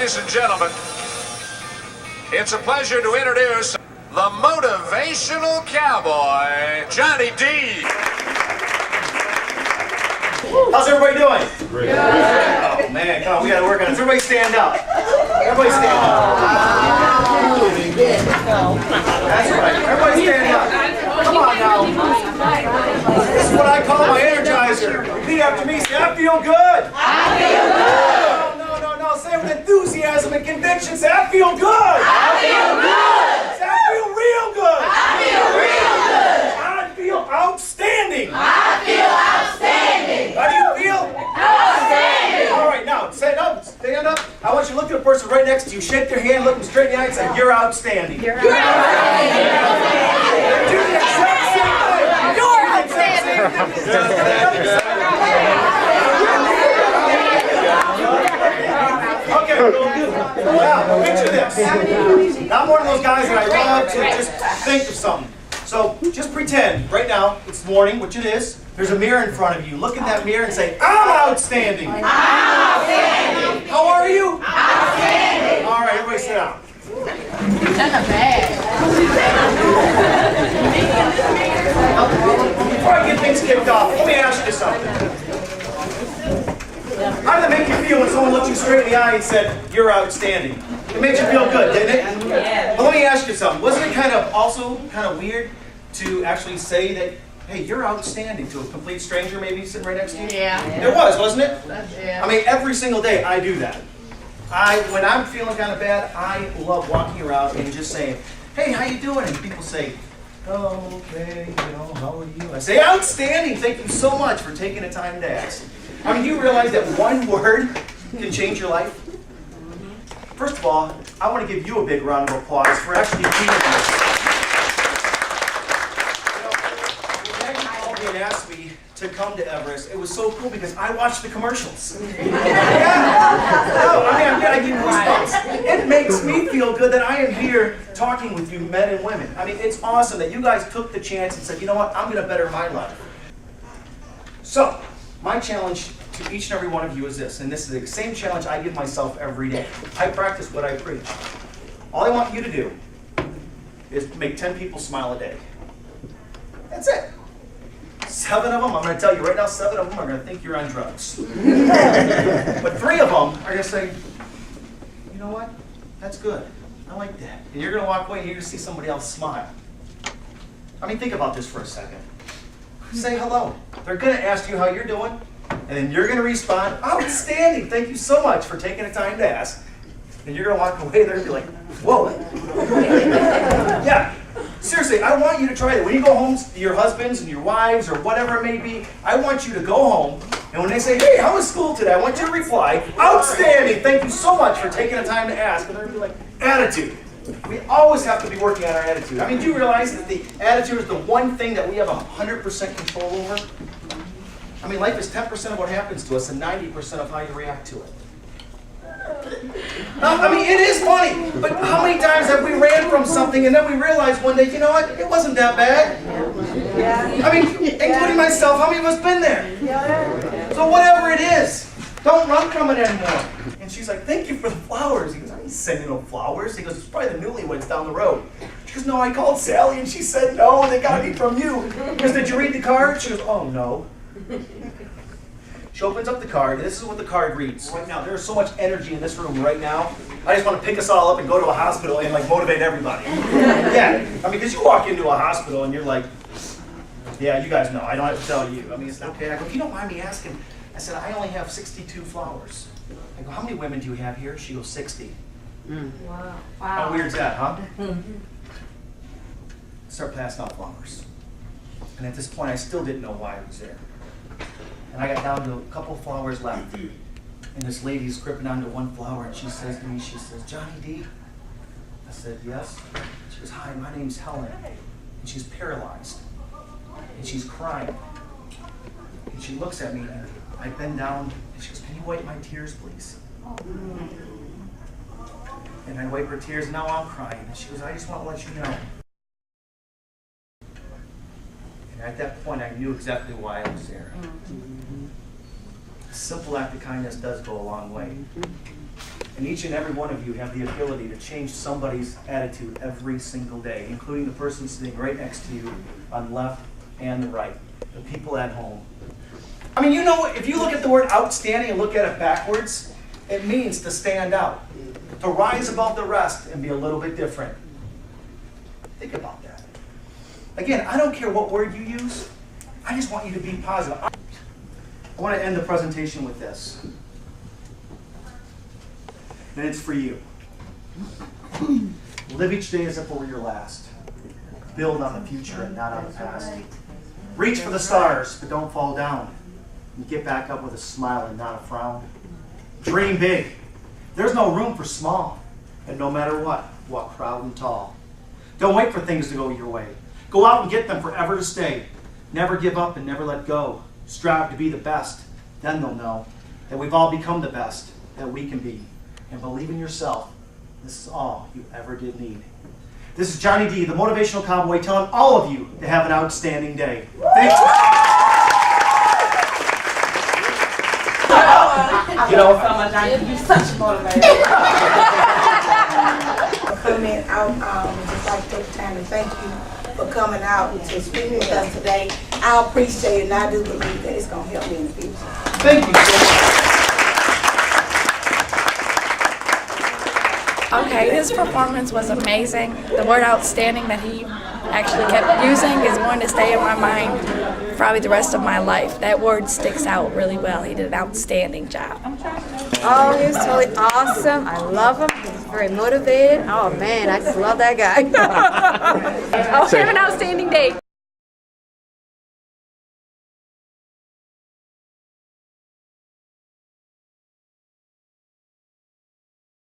Ladies and gentlemen, it's a pleasure to introduce the Motivational Cowboy, Johnny D. How's everybody doing? Great. Oh man, come on, we gotta work on this. Everybody stand up. Everybody stand up. That's right. Everybody stand up. Come on now. This is what I call my energizer. Repeat after me. Say, I feel good. I feel good. No. Say it with enthusiasm and conviction. Say, I feel good. I feel good. Say, I feel real good. I feel real good. I feel outstanding. I feel outstanding. How do you feel? Outstanding. All right, now stand up. Stand up. I want you to look at the person right next to you. Shake their hand, look them straight in the eye, and say, "You're outstanding." You're outstanding. Do the exact same thing. You're outstanding. Okay. Now, picture this. Now, I'm one of those guys that I love to just think of something. So just pretend right now it's morning, which it is. There's a mirror in front of you. Look in that mirror and say, "I'm outstanding." I'm outstanding. How are you? Outstanding. All right, everybody sit down. Not bad. Before I get things kicked off, let me ask you something. How did it make you feel when someone looked you straight in the eye and said, "You're outstanding"? It made you feel good, didn't it? Yeah. But let me ask you something. Wasn't it also kind of weird to actually say that, "Hey, you're outstanding" to a complete stranger maybe sitting right next to you? Yeah. It was, wasn't it? Yeah. I mean, every single day I do that. When I'm feeling kind of bad, I love walking around and just saying, "Hey, how you doing?" And people say, "Oh, okay, how are you?" I say, "Outstanding, thank you so much for taking the time to ask." I mean, you realize that one word can change your life? First of all, I want to give you a big round of applause for actually doing this. When Maggie called me and asked me to come to Everest, it was so cool because I watched the commercials. Yeah. No, I get goosebumps. It makes me feel good that I am here talking with you, men and women. I mean, it's awesome that you guys took the chance and said, "You know what, I'm going to better my life." So, my challenge to each and every one of you is this, and this is the same challenge I give myself every day. I practice what I preach. All I want you to do is make 10 people smile a day. That's it. 7 of them, I'm going to tell you right now, 7 of them are going to think you're on drugs. But 3 of them are going to say, "You know what? That's good. I like that." And you're going to walk away and you're going to see somebody else smile. I mean, think about this for a second. Say hello. They're going to ask you how you're doing, and then you're going to respond, "Outstanding. Thank you so much for taking the time to ask." And you're going to walk away there and be like, "Whoa." Yeah. Seriously, I want you to try that. When you go home to your husbands and your wives or whatever it may be, I want you to go home, and when they say, "Hey, how was school today?" I want you to reply, "Outstanding. Thank you so much for taking the time to ask." And they're going to be like, attitude. We always have to be working on our attitude. I mean, do you realize that the attitude is the one thing that we have 100% control over? I mean, life is 10% of what happens to us and 90% of how you react to it. I mean, it is funny, but how many times have we ran from something and then we realize one day, "You know what, it wasn't that bad." I mean, including myself, how many of us been there? So whatever it is, don't run from it anymore. And she's like, "Thank you for the flowers." He goes, "I ain't sending no flowers." He goes, "It's probably the newlyweds down the road." She goes, "No, I called Sally and she said no, and they got me from you." He goes, "Did you read the card?" She goes, "Oh, no." She opens up the card, and this is what the card reads. Right now, there's so much energy in this room right now. I just want to pick us all up and go to a hospital and motivate everybody. Yeah, I mean, because you walk into a hospital and you're like, "Yeah, you guys know, I don't have to tell you." I mean, it's okay. I go, "If you don't mind me asking," I said, "I only have 62 flowers. I go, "How many women do you have here?" She goes, 60. Wow. How weird's that, huh? Start passing out flowers. And at this point, I still didn't know why I was there. And I got down to a couple flowers left. And this lady's gripping onto one flower, and she says to me, she says, "Johnny D?" I said, "Yes." She goes, "Hi, my name's Helen." And she's paralyzed. And she's crying. And she looks at me, and I bend down, and she goes, "Can you wipe my tears, please?" And I wipe her tears, and now I'm crying. And she goes, "I just want to let you know." And at that point, I knew exactly why I was there. A simple act of kindness does go a long way. And And each and every one of you have the ability to change somebody's attitude every single day, including the person sitting right next to you on the left and the right, the people at home. I mean, you know, if you look at the word outstanding and look at it backwards, it means to stand out, to rise above the rest and be a little bit different. Think about that. Again, I don't care what word you use. I just want you to be positive. I want to end the presentation with this. And it's for you. Live each day as if it were your last. Build on the future and not on the past. Reach for the stars, but don't fall down. And get back up with a smile and not a frown. Dream big. There's no room for small. And no matter what, walk proud and tall. Don't wait for things to go your way. Go out and get them forever to stay. Never give up and never let go. Strive to be the best. Then they'll know that we've all become the best that we can be. And believe in yourself. This is all you ever did need. This is Johnny D, the Motivational Cowboy, telling all of you to have an outstanding day. Thank you. You know, you're such a motivator. Coming out, just like to take time to thank you for coming out to speak with us today. I appreciate it, and I do believe that it's going to help me in the future. Thank you. Okay, his performance was amazing. The word outstanding that he actually kept using is going to stay in my mind probably the rest of my life. That word sticks out really well. He did an outstanding job. Oh, he was totally awesome. I love him. He's very motivated. Oh man, I just love that guy. Oh, have an outstanding day.